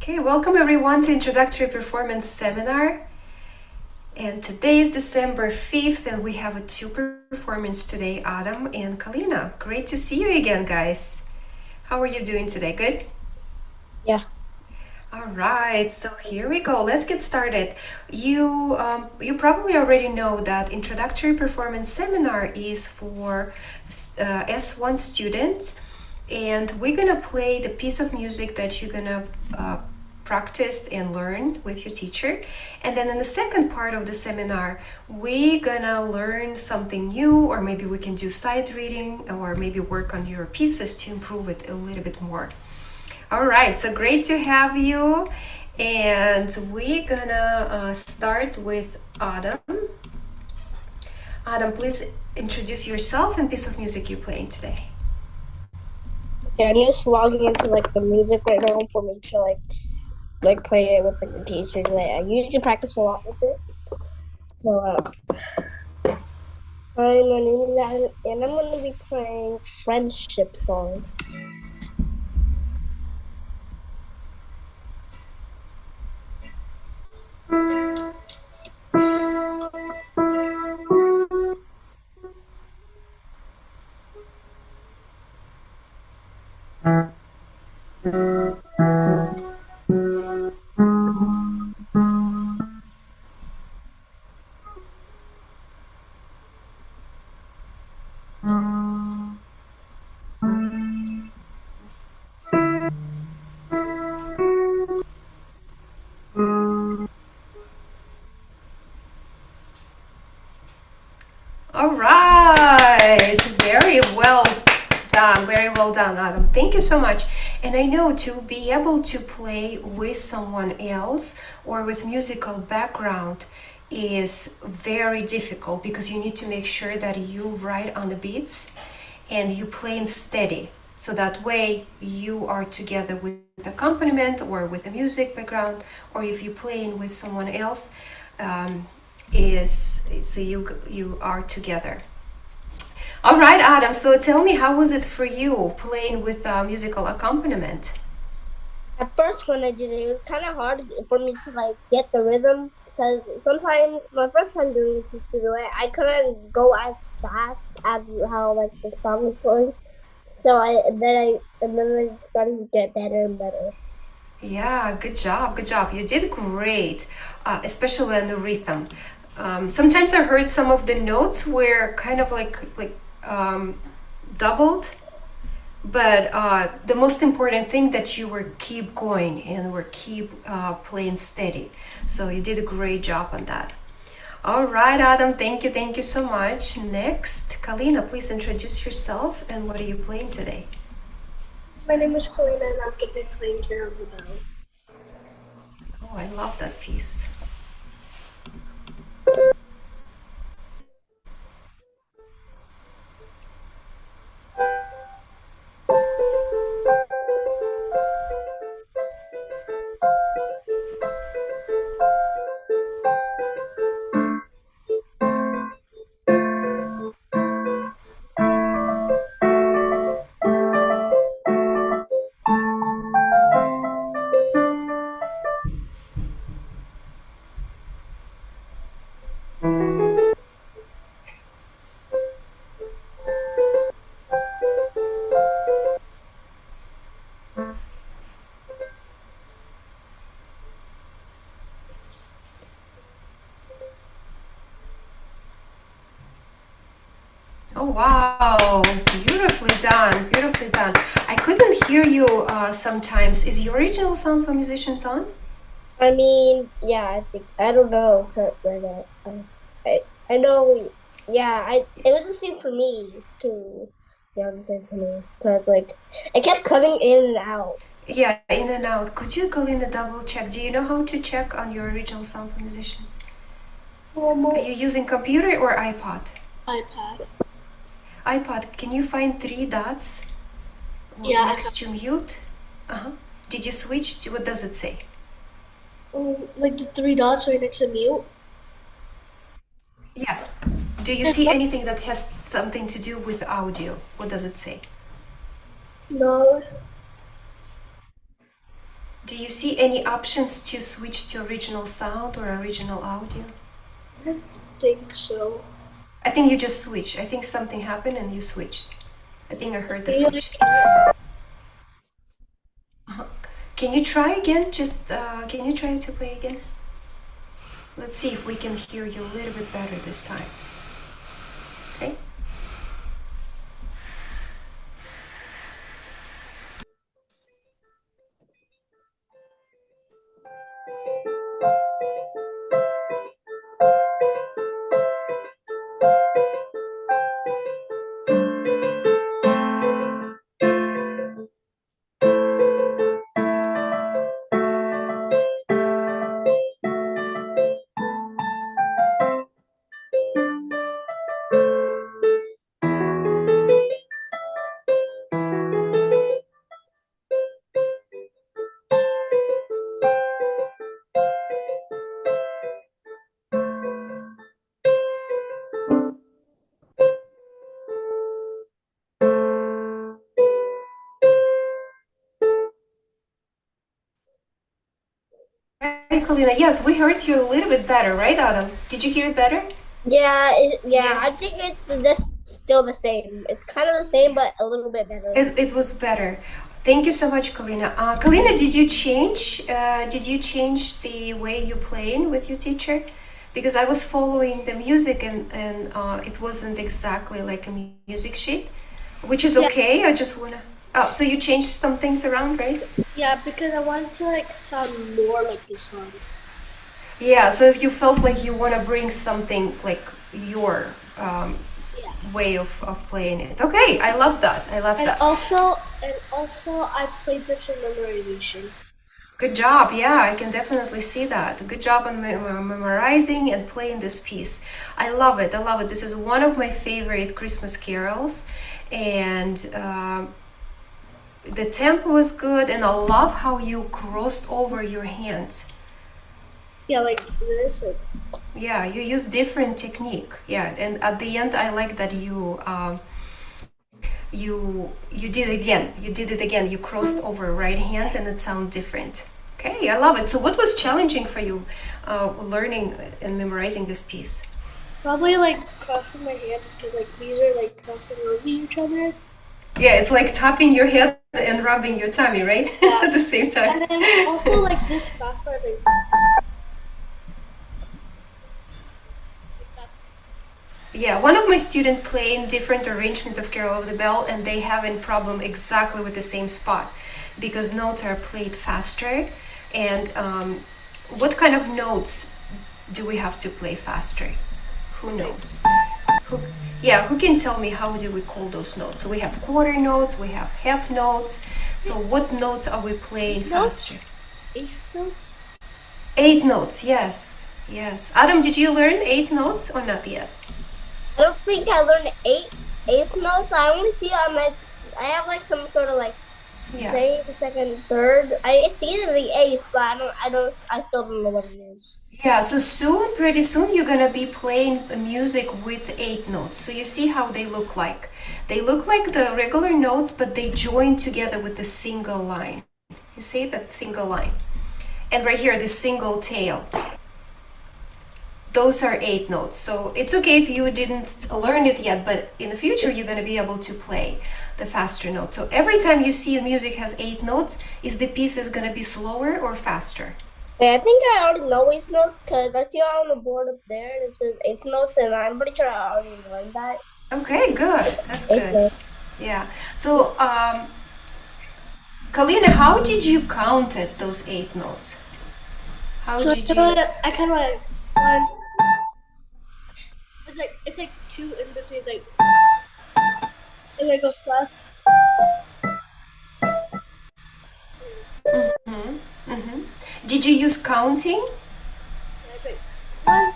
Okay, welcome everyone to Introductory Performance Seminar. And today is December 5th, and we have a two performance today, Adam and Kalina. Great to see you again, guys. How are you doing today? Good? Yeah. All right, so here we go. Let's get started. You probably already know that Introductory Performance Seminar is for S1 students, and we're gonna play the piece of music that you're gonna practice and learn with your teacher. And then in the second part of the seminar, we're gonna learn something new, or maybe we can do sight reading, or maybe work on your pieces to improve it a little bit more. All right, so great to have you. And we're gonna start with Adam. Adam, please introduce yourself and piece of music you're playing today. Yeah, I'm just logging into the music right now for me to play it with the teachers. I usually practice a lot with it. So hi, my name is Adam, and I'm gonna be playing Friendship Song. All right, very well done, Adam. Thank you so much. And I know to be able to play with someone else or with musical background is very difficult because you need to make sure that you write on the beats and you play in steady. So that way you are together with the accompaniment or with the music background, or if you're playing with someone else, um, is so you are together. All right, Adam. So tell me, how was it for you playing with musical accompaniment? At first, when I did it, it was kind of hard for me to get the rhythm because sometimes my first time doing it, to do it, I couldn't go as fast as how the song was going. So I started to get better and better. Yeah, good job, good job. You did great, especially on the rhythm. Sometimes I heard some of the notes were kind of doubled, but the most important thing that you were keep going and were keep playing steady. So you did a great job on that. All right, Adam. Thank you so much. Next, Kalina, please introduce yourself and what are you playing today? My name is Kalina and I'm going to be playing Care of the Bells. Oh, I love that piece. Oh wow, beautifully done, beautifully done. I couldn't hear you sometimes. Is your original sound for musicians on? I mean, yeah, I think I don't know, I know, yeah, it was the same for me too. Yeah, it was the same for me because it kept cutting in and out. Yeah, in and out. Could you, Galina, double check? Do you know how to check on your original sound for musicians? Are you using computer or iPod? iPad. iPod, can you find three dots Yeah, next to mute? Uh-huh. Did you switch to, what does it say? like the three dots right next to mute. Yeah. Do you see anything that has something to do with audio? What does it say? No, Do you see any options to switch to original sound or original audio? I don't think so. I think you just switched. I think something happened and you switched. I think I heard the Yeah. switch. Can you try again? Just can you try to play again? Let's see if we can hear you a little bit better this time. Okay. Right, Kalina. Yes, we heard you a little bit better, right, Adam? Did you hear it better? Yeah, I Yes. think it's just still the same. It's kind of the same, but a little bit better. It was better. Thank you so much, Kalina. Kalina, did you change? Did you change the way you playing with your teacher? Because I was following the music and it wasn't exactly like a music sheet, which is Yeah. okay. I just wanna. Oh, so you changed some things around, right? Yeah, because I wanted to like sound more like this song. Yeah. So if you felt like you wanna bring something like your way of playing it. Okay, I love that. I love And that. also I played this for memorization. Good job. Yeah, I can definitely see that. Good job on memorizing and playing this piece. I love it. I love it. This is one of my favorite Christmas carols, and the tempo was good. And I love how you crossed over your hands. Yeah, like this. Yeah, you use different technique. Yeah, and at the end, I like that you did it again. You did it again. You crossed over right hand, and it sounds different. Okay, I love it. So, what was challenging for you, learning and memorizing this piece? Probably like crossing my hand because like these are like crossing over each other. Yeah, it's like tapping your head and rubbing your tummy, right? Yeah. At the same time. And then also like this fast part like Yeah, one of my students playing different arrangement of Carol of the Bell, and they having problem exactly with the same spot because notes are played faster. And what kind of notes do we have to play faster? Who knows? Who, yeah, who can tell me how do we call those notes? So we have quarter notes, we have half notes. So what notes are we playing faster? eighth notes. Eighth notes, yes, yes. Adam, did you learn eighth notes or not yet? I don't think I learned eighth notes. I only see on my. I have like some sort of like Yeah. second, third. I see the eighth, but I still don't know what it is. Yeah, so soon, pretty soon, you're gonna be playing music with eight notes. So you see how they look like. They look like the regular notes, but they join together with the single line. You see that single line? And right here, the single tail. Those are eight notes. So it's okay if you didn't learn it yet, but in the future, you're gonna be able to play the faster notes. So every time you see music has eight notes, is the piece is gonna be slower or faster? Yeah, I think I already know eighth notes because I see it on the board up there and it says eighth notes, and I'm pretty sure I already learned that. Okay, good. That's Eighth good. notes. Yeah. So, Kalina, how did you count it, those eighth notes? How So did you? I kind of like one. It's like two in between. It's like and then it goes fast. Did you use counting? And it's like one.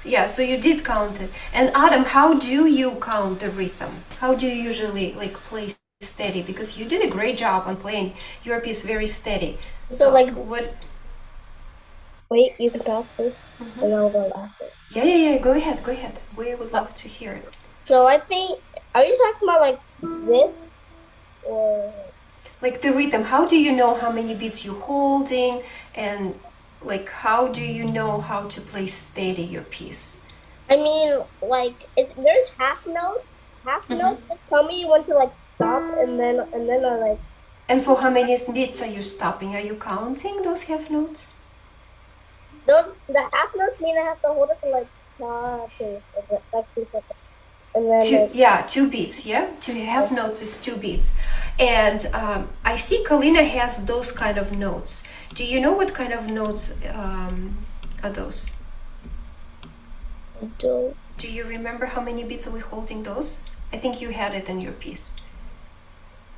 Yeah, so you did count it. And Adam, how do you count the rhythm? How do you usually like play steady? Because you did a great job on playing your piece very steady. So, like- what? Wait, you can talk first, and I'll go after. Yeah. Go ahead. We would love to hear it. So I think, are you talking about like this? or Like the rhythm, how do you know how many beats you're holding, and like how do you know how to play steady your piece? I mean, like there's half notes. Half notes that tell me when to like stop, and then I like And for how many beats are you stopping? Are you counting those half notes? those. The half notes mean I have to hold it for like 2 seconds, and then Two, like yeah, 2 beats. Yeah, two half notes is 2 beats, and I see Kalina has those kind of notes. Do you know what kind of notes are those? do. Do you remember how many beats are we holding those? I think you had it in your piece.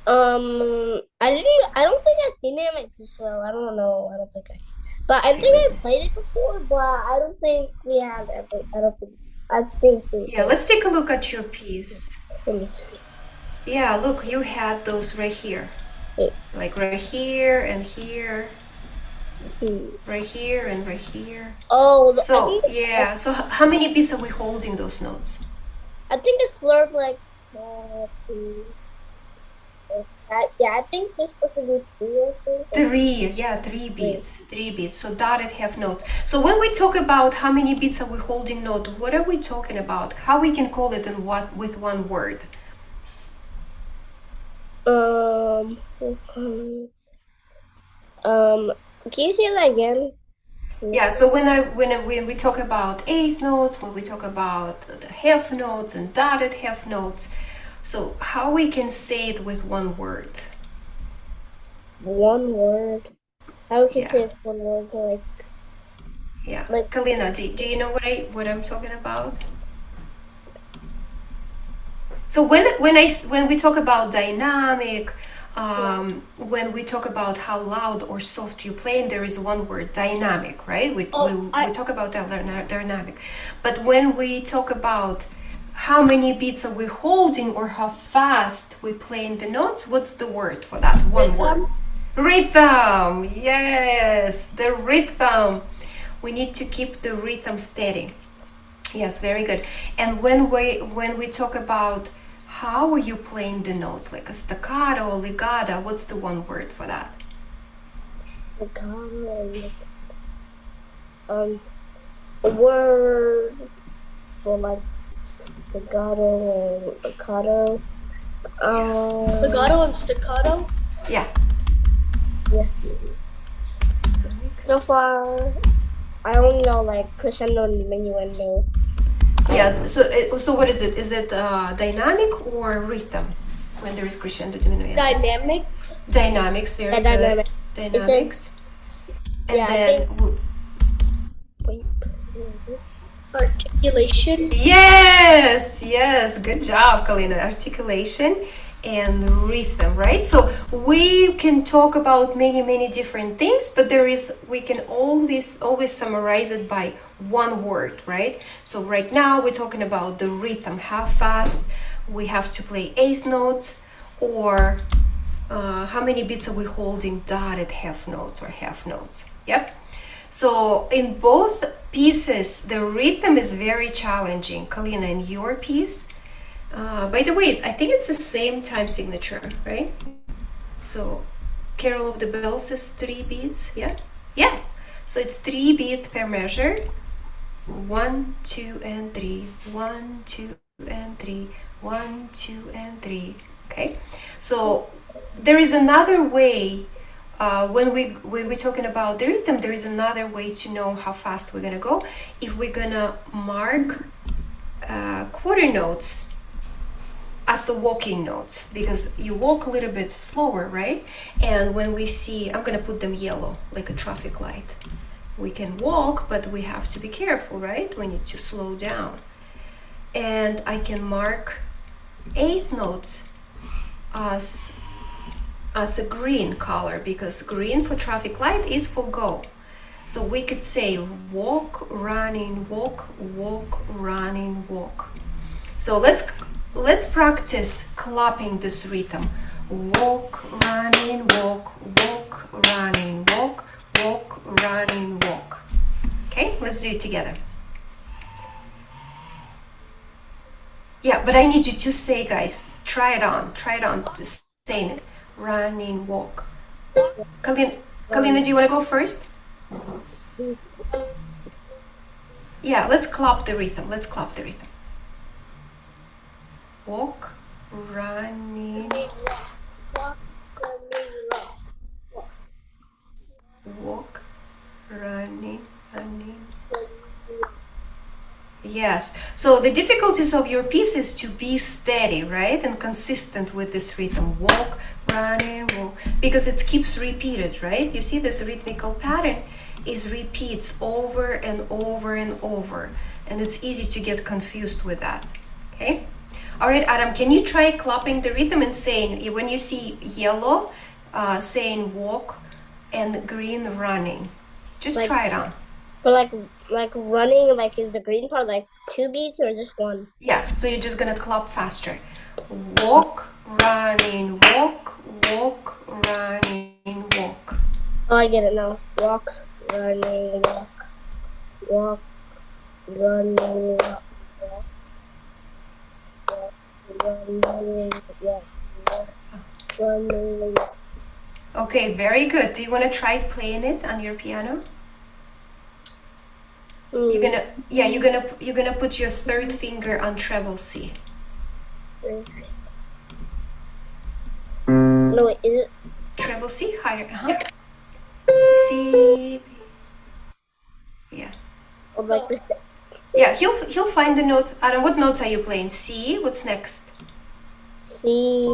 I didn't. I don't think I've seen it in my piece, so I don't know. I don't think I. But I Okay, think I played it before, but I don't think we have ever. I don't think. I think we. yeah, let's take a look at your piece. Let me see. Yeah, look, you had those right here. Wait. Like right here and here, Hmm. right here and right here. Oh, I So, think. yeah, so how many beats are we holding those notes? I think it slurs like. Yeah, I think there's supposed to be three or something. Three, yeah, 3 beats, 3 beats. So dotted half notes. So when we talk about how many beats are we holding note, what are we talking about? How we can call it in what with one word? Um. Can you say that again? Yeah, so when we talk about eighth notes, when we talk about the half notes and dotted half notes, so how we can say it with one word? One word. How would you Yeah. say it's one word? Yeah, Like Kalina, do you know what I'm talking about? So when we talk about dynamic, when we talk about how loud or soft you play, and there is one word, dynamic, right? We talk about that dynamic, but when we talk about how many beats are we holding or how fast we playing the notes, what's the word for that? One word. Rhythm. Yes, the rhythm. We need to keep the rhythm steady. Yes, very good. And when we talk about how are you playing the notes, like a staccato, legato, what's the one word for that? a word for like staccato and staccato. Legato and staccato. Yeah. Yeah. So far, I only know like crescendo and diminuendo. Yeah. So what is it? Is it dynamic or rhythm? When there is crescendo, diminuendo. Dynamics. Dynamics. Very Yeah, good. dynamic. Dynamics. And yeah, I then. think- Wait. Articulation. Yes, good job, Kalina. Articulation and rhythm, right? So we can talk about many different things, but we can always summarize it by one word, right? So right now we're talking about the rhythm, how fast we have to play eighth notes, or how many beats are we holding dotted half notes or half notes. Yep. So in both pieces, the rhythm is very challenging. Kalina, in your piece, by the way, I think it's the same time signature, right? So Carol of the Bells is 3 beats, yeah? Yeah. So it's 3 beats per measure. 1, 2, and 3. 1, 2, and 3. 1, 2, and 3. Okay. So there is another way when we're talking about the rhythm, there is another way to know how fast we're gonna go. If we're gonna mark quarter notes as a walking notes, because you walk a little bit slower, right? And when we see, I'm gonna put them yellow, like a traffic light. We can walk, but we have to be careful, right? We need to slow down. And I can mark eighth notes as a green color, because green for traffic light is for go. So we could say walk, running, walk, walk, running, walk. So let's practice clapping this rhythm. Walk, running, walk, walk, running, walk, walk, running, walk. Okay, let's do it together. Yeah, but I need you to say, guys, try it on. saying it. Running, walk. Kalina, do you want to go first? Yeah, let's clap the rhythm. Let's clap the rhythm. Walk, running, walk, running. Yes. So the difficulties of your piece is to be steady, right? And consistent with this rhythm. Walk, running, walk. Because it keeps repeated, right? You see this rhythmical pattern is repeats over and over and over. And it's easy to get confused with that. Okay? All right, Adam, can you try clapping the rhythm and saying, when you see yellow, saying walk, and green running? Just Like- try it on. For like running, like is the green part like 2 beats or just one? Yeah, so you're just gonna clap faster. Walk, running, walk, walk, running, walk. Oh, I get it now. Walk, running, walk, walk, running, walk, walk, walk, running, walk, walk, running, walk. Okay, very good. Do you want to try playing it on your piano? You're gonna put your third finger on treble C. No, wait, is it? Treble C higher, C. Yeah. Oh, like this. Yeah, he'll find the notes. Adam, what notes are you playing? C. What's next? C,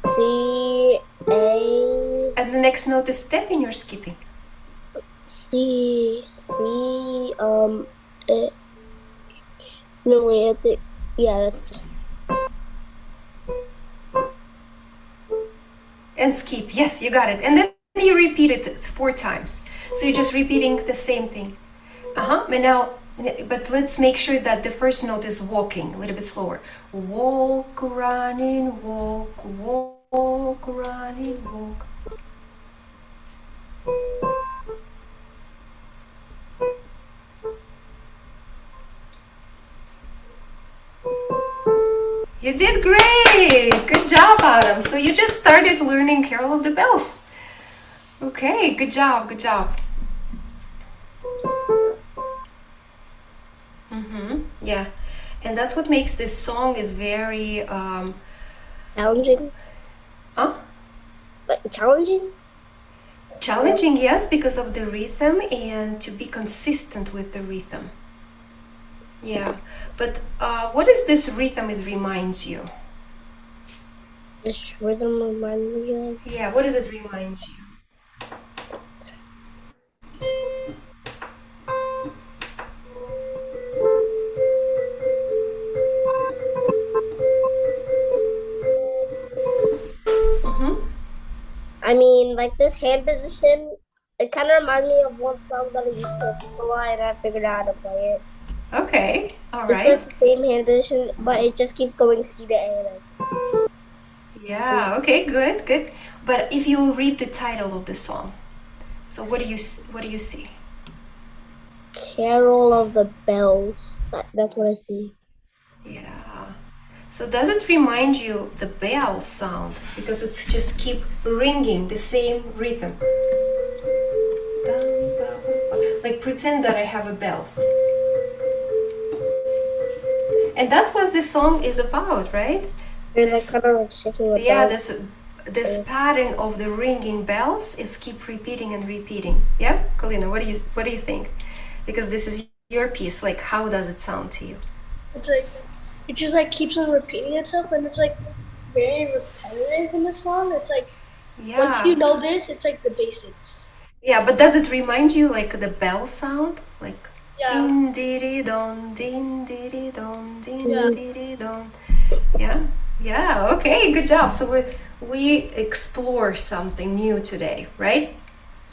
C, A. And the next note is stepping or skipping. C, no wait, I think, yeah, that's And skip. Yes, you got it. And then you repeat it 4 times. So you're just repeating the same thing. And now, but let's make sure that the first note is walking a little bit slower. Walk, running, walk, walk, running, walk. You did great! Good job, Adam. So you just started learning Carol of the Bells. Okay, good job, good job. Yeah, and that's what makes this song is very challenging. Like challenging? challenging, yes, because of the rhythm and to be consistent with the rhythm. Yeah, but what is this rhythm is reminds you? This rhythm reminds me of. Yeah, what does it remind you? I mean, like this hand position, it kind of reminds me of one song that I used to play and I figured out how to play it. Okay, all It's right. like the same hand position, but it just keeps going C to A. Yeah, okay, good, good. But if you read the title of the song, so what do you see? Carol of the Bells. That's what I see. Yeah. So does it remind you the bell sound? Because it's just keep ringing the same rhythm. Like pretend that I have a bells. And that's what this song is about, right? They're like kind of like shaking the Yeah, bells. this pattern of the ringing bells is keep repeating and repeating. Yeah, Kalina, what do you think? Because this is your piece. Like, how does it sound to you? It's like it just like keeps on repeating itself, and it's like very repetitive in the song. It's like Yeah. once you know this, it's like the basics. Yeah, but does it remind you like the bell sound? Like Yeah. din diddy don, din diddy don, din Yeah. diddy don. Yeah. Yeah. Okay. Good job. So we explore something new today, right?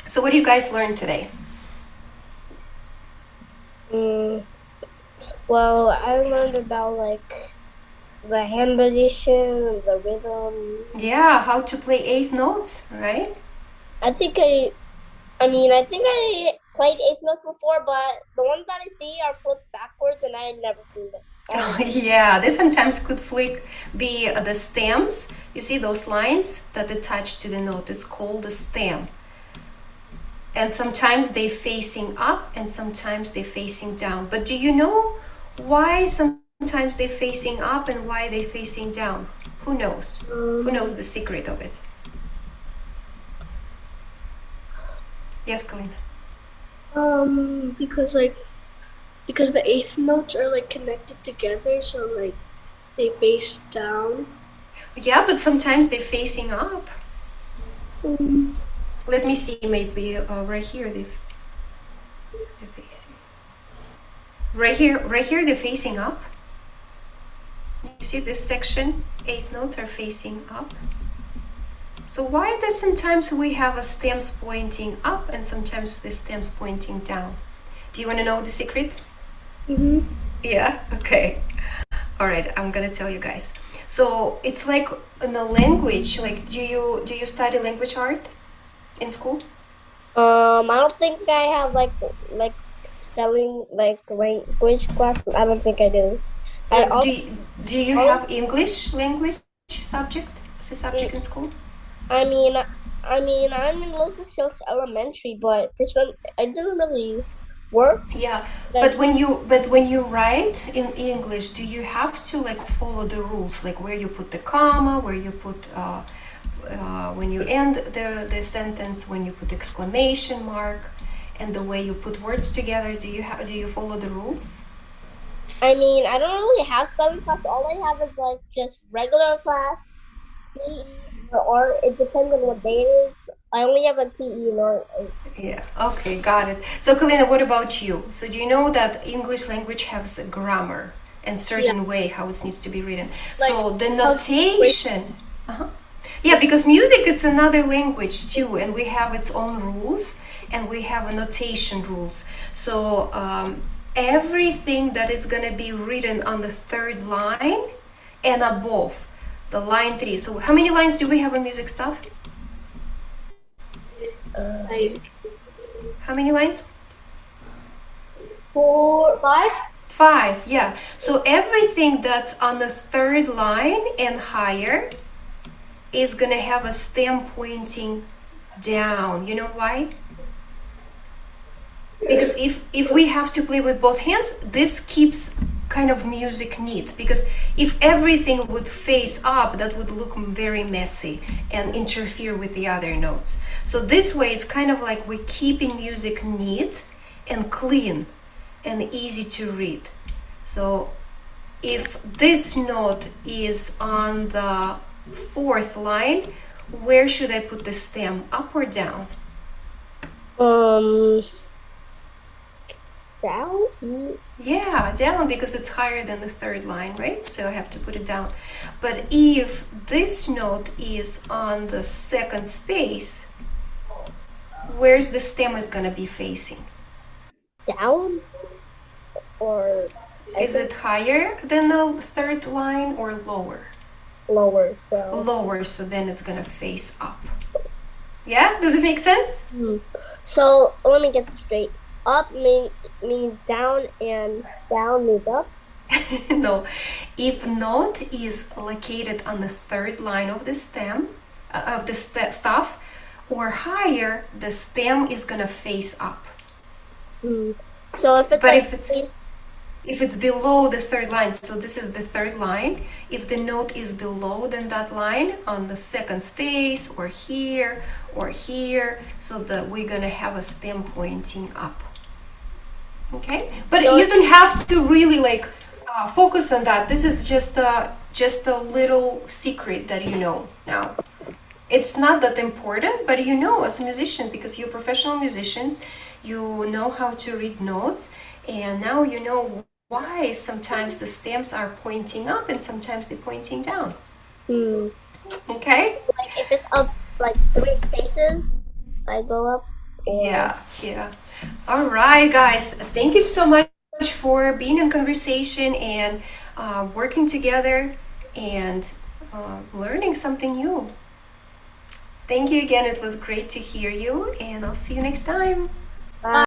So what do you guys learn today? Well, I learned about like the hand position, the rhythm. Yeah, how to play 8 notes, right? I think I played eighth notes before, but the ones that I see are flipped backwards, and I had never seen it. Yeah, they sometimes could be the stems. You see those lines that attach to the note is called a stem. And sometimes they facing up and sometimes they facing down. But do you know why sometimes they facing up and why they facing down? Who knows? Who knows the secret of it? Yes, Kalina. Because the eighth notes are like connected together, so like they face down. Yeah, but sometimes they're facing up. Um, Let me see, maybe right here they're facing. Right here they're facing up. You see this section, eighth notes are facing up. So why does sometimes we have a stems pointing up and sometimes the stems pointing down? Do you want to know the secret? Yeah, okay. All right, I'm gonna tell you guys. So it's like in a language, like do you study language art in school? I don't think I have like spelling like language class. I don't think I do. I Like, also, do you have English language subject as a subject in school? I mean, I'm in Los Hills Elementary, but for some, I didn't really work. Yeah, Like, but when you write in English, do you have to like follow the rules, like where you put the comma, where you put when you end the sentence, when you put exclamation mark, and the way you put words together? Do you follow the rules? I mean, I don't really have spelling class. All I have is like just regular class, PE or art. It depends on what day it is. I only have like PE and art. Yeah, okay, got it. So, Kalina, what about you? So, do you know that English language has a grammar and certain way how it needs to be written? So, the notation. Uh-huh. Yeah, because music it's another language too, and we have its own rules and we have a notation rules. So, everything that is gonna be written on the third line and above the line 3. So, how many lines do we have in music stuff? Like How many lines? 4, 5. 5, yeah. So everything that's on the third line and higher is gonna have a stem pointing down. You know why? Because if we have to play with both hands, this keeps kind of music neat. Because if everything would face up, that would look very messy and interfere with the other notes. So this way, it's kind of like we're keeping music neat and clean and easy to read. So if this note is on the 4th line, where should I put the stem, up or down? Down. Yeah, down, because it's higher than the 3rd line, right? So I have to put it down. But if this note is on the 2nd space, where's the stem is gonna be facing? Down. Or Is it higher than the 3rd line or lower? lower? So Lower, so then it's gonna face up. Yeah, does it make sense? So let me get this straight. Up means down, and down means up. No, if note is located on the 3rd line of the stem, of the staff, or higher, the stem is gonna face up. So if it's But like if it's below the 3rd line, so this is the 3rd line, if the note is below than that line on the 2nd space or here, so that we're gonna have a stem pointing up. Okay, but you don't have to really like focus on that. This is just a little secret that you know now. It's not that important, but you know as a musician, because you're professional musicians, you know how to read notes, and now you know why sometimes the stems are pointing up and sometimes they're pointing down. Okay? like if it's up like 3 spaces, I go up. Yeah. All right, guys. Thank you so much for being in conversation and working together and learning something new. Thank you again. It was great to hear you, and I'll see you next time.